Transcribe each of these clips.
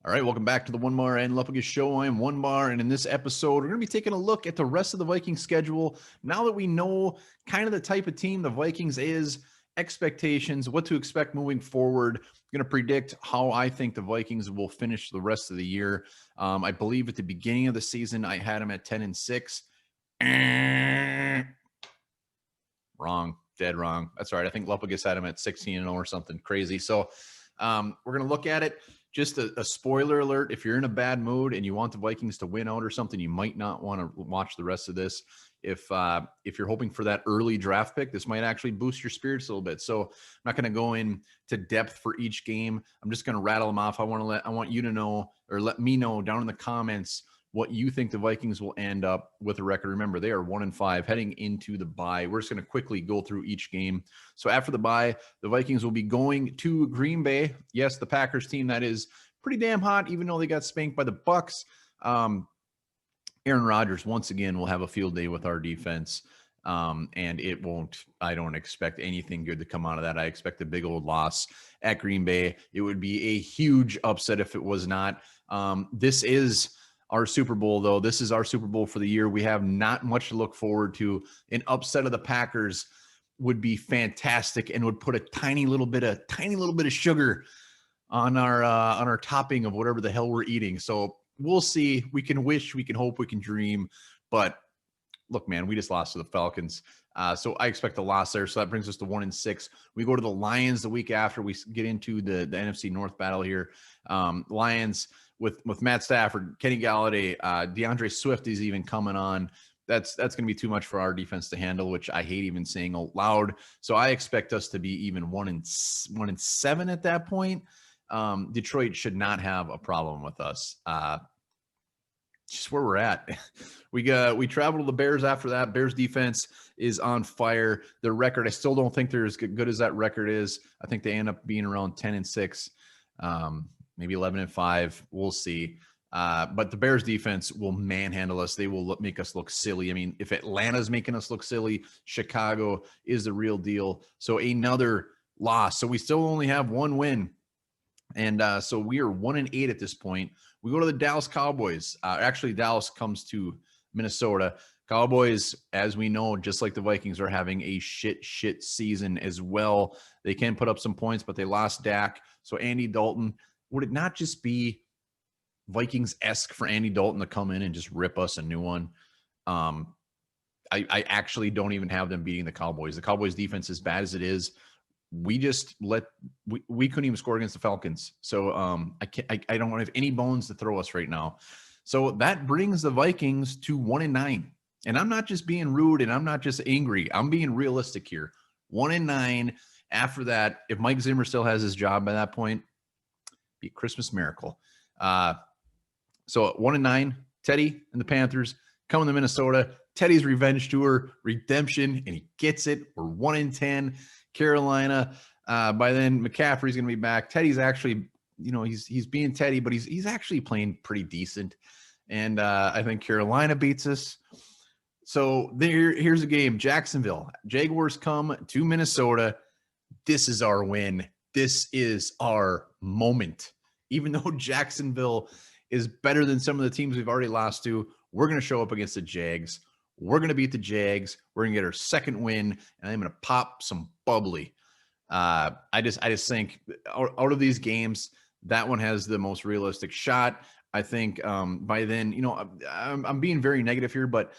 All right, welcome back to the One Bar and Lepage Show. I am One Bar, and in this episode, we're going to be taking a look at the rest of the Vikings schedule. Now that we know kind of the type of team the Vikings is, expectations, what to expect moving forward, I'm going to predict how I think the Vikings will finish the rest of the year. I believe at the beginning of the season, I had them at 10-6. Wrong, dead wrong. That's all right. I think Lepage had them at 16-0 or something crazy. So we're going to look at it. Just a spoiler alert, if you're in a bad mood and you want the Vikings to win out or something, you might not want to watch the rest of this. If you're hoping for that early draft pick, this might actually boost your spirits a little bit. So I'm not going to go into depth for each game. I'm just going to rattle them off. I want you to know, or let me know down in the comments what you think the Vikings will end up with a record. Remember, they are 1-5 heading into the bye. We're just going to quickly go through each game. So after the bye, the Vikings will be going to Green Bay. Yes, the Packers team that is pretty damn hot, even though they got spanked by the Bucs. Aaron Rodgers, once again, will have a field day with our defense. And it won't, I don't expect anything good to come out of that. I expect a big old loss at Green Bay. It would be a huge upset if it was not. This is our Super Bowl, though. This is our Super Bowl for the year. We have not much to look forward to. An upset of the Packers would be fantastic and would put a tiny little bit of sugar on our topping of whatever the hell we're eating. So we'll see. We can wish, we can hope, we can dream. But look, man, we just lost to the Falcons. So I expect a loss there. So that brings us to 1-6. We go to the Lions the week after. We get into the NFC North battle here. Lions with Matt Stafford, Kenny Galladay, DeAndre Swift is even coming on. That's going to be too much for our defense to handle, which I hate even saying out loud. So I expect us to be even 1-7 at that point. Detroit should not have a problem with us. Just where we're at. We travel to the Bears after that. Bears defense is on fire. Their record, I still don't think they're as good as that record is. I think they end up being around 10-6, maybe 11-5. We'll see. But the Bears defense will manhandle us. They will make us look silly. I mean, if Atlanta's making us look silly, Chicago is the real deal. So another loss. So we still only have one win. And so we are 1-8 at this point. We go to the Dallas Cowboys. Actually, Dallas comes to Minnesota. Cowboys, as we know, just like the Vikings, are having a shit season as well. They can put up some points, but they lost Dak. So Andy Dalton, would it not just be Vikings-esque for Andy Dalton to come in and just rip us a new one? I actually don't even have them beating the Cowboys. The Cowboys defense, as bad as it is, we couldn't even score against the Falcons. So I don't have any bones to throw us right now. So that brings the Vikings to 1-9. And I'm not just being rude and I'm not just angry. I'm being realistic here. 1-9. After that, if Mike Zimmer still has his job by that point, be a Christmas miracle. So 1-9, Teddy and the Panthers coming to Minnesota. Teddy's revenge tour, redemption, and he gets it. We're 1-10. Carolina. By then, McCaffrey's going to be back. Teddy's actually, he's being Teddy, but he's actually playing pretty decent. And I think Carolina beats us. So here's a game. Jacksonville. Jaguars come to Minnesota. This is our win. This is our moment. Even though Jacksonville is better than some of the teams we've already lost to, we're going to show up against the Jags. We're going to beat the Jags. We're going to get our second win, and I'm going to pop some bubbly. I just think out of these games, that one has the most realistic shot. I think by then, I'm being very negative here, but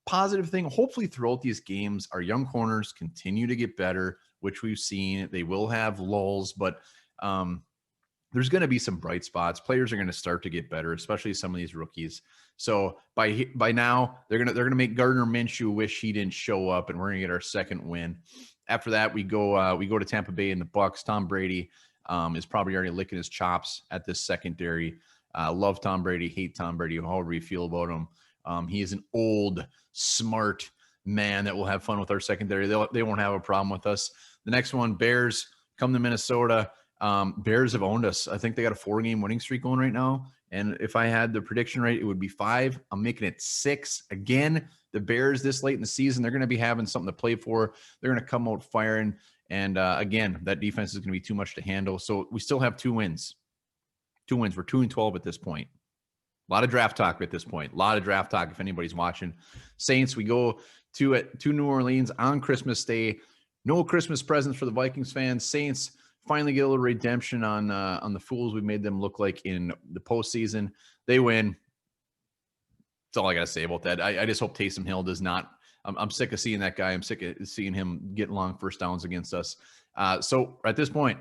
positive thing, hopefully throughout these games, our young corners continue to get better, which we've seen. They will have lulls, but there's going to be some bright spots. Players are going to start to get better, especially some of these rookies. So by now, they're gonna make Gardner Minshew wish he didn't show up, and we're gonna get our second win. After that, we go to Tampa Bay and the Bucs. Tom Brady is probably already licking his chops at this secondary. Love Tom Brady, hate Tom Brady, however you feel about him. He is an old, smart man that will have fun with our secondary. They won't have a problem with us. The next one, Bears come to Minnesota. Bears have owned us. I think they got a 4-game winning streak going right now. And if I had the prediction rate, it would be 5. I'm making it 6. Again, the Bears this late in the season, they're going to be having something to play for. They're going to come out firing. And again, that defense is going to be too much to handle. So we still have 2 wins. 2 wins. We're 2-12 at this point. A lot of draft talk at this point. A lot of draft talk if anybody's watching. Saints, we go to New Orleans on Christmas Day. No Christmas presents for the Vikings fans. Saints finally get a little redemption on the fools we made them look like in the postseason. They win. That's all I got to say about that. I just hope Taysom Hill does not. I'm sick of seeing that guy. I'm sick of seeing him get long first downs against us. So at this point,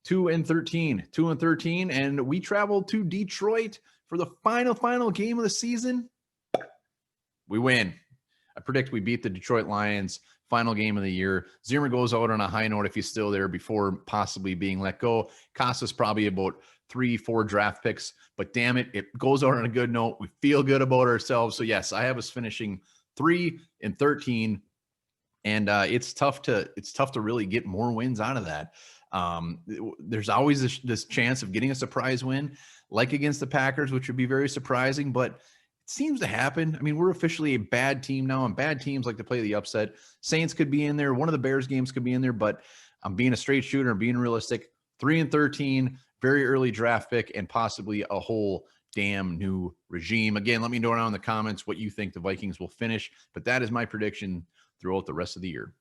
2-13, and we travel to Detroit for the final game of the season. We win. I predict we beat the Detroit Lions. Final game of the year. Zimmer goes out on a high note if he's still there before possibly being let go. Cost us probably about 3-4 draft picks, but damn it, it goes out on a good note. We feel good about ourselves. So yes, I have us finishing 3-13, and it's tough to really get more wins out of that. There's always this chance of getting a surprise win, like against the Packers, which would be very surprising, but it seems to happen. I mean, we're officially a bad team now, and bad teams like to play the upset. Saints could be in there. One of the Bears games could be in there, but I'm being a straight shooter. I'm being realistic. 3-13, very early draft pick, and possibly a whole damn new regime. Again, let me know down in the comments what you think the Vikings will finish, but that is my prediction throughout the rest of the year.